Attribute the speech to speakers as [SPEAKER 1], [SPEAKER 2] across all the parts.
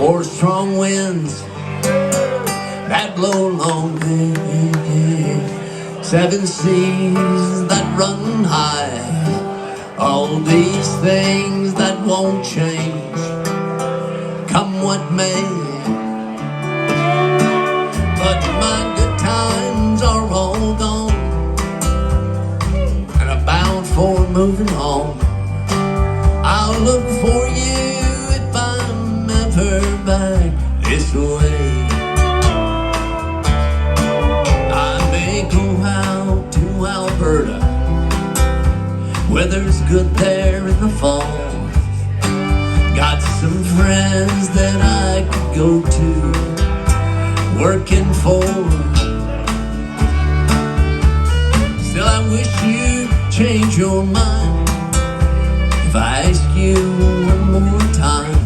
[SPEAKER 1] 4 strong winds that blow long day, 7 seas that run high, all these things that won't change, come what may. But my good times are all gone, and I'm bound for moving on. I'll look for you if I'm ever back this way. I may go out to Alberta, weather's good there in the fall. Got some friends that I could go to, working for. Still I wish you'd change your mind if I ask you one more time.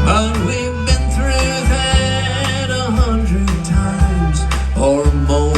[SPEAKER 1] But we've been through that 100 times or more.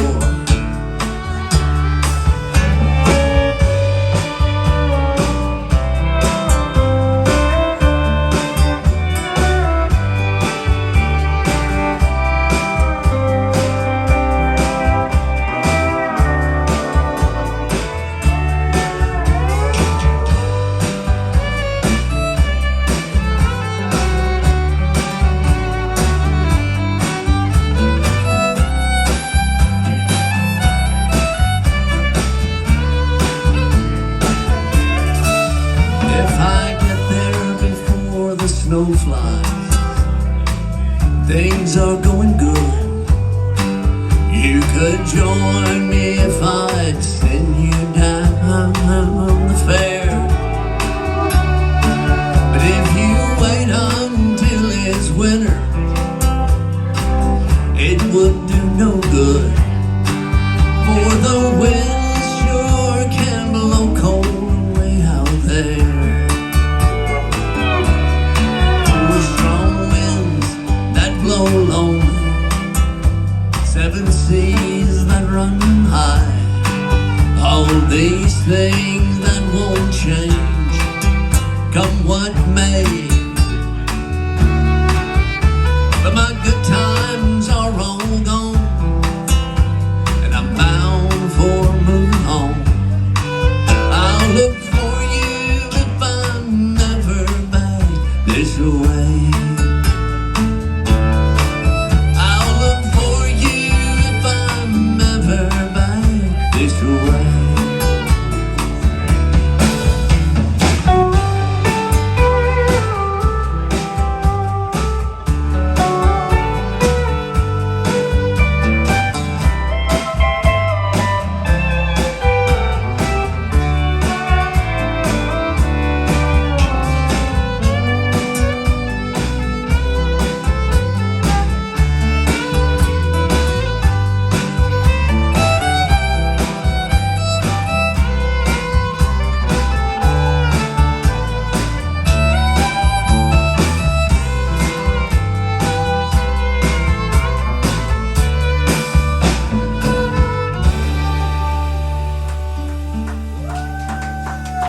[SPEAKER 1] Snow flies, things are going good. You could join me if I'd send you down the fair. But if you wait until it's winter, it would do no good, for the winds sure can blow cold way out there. Long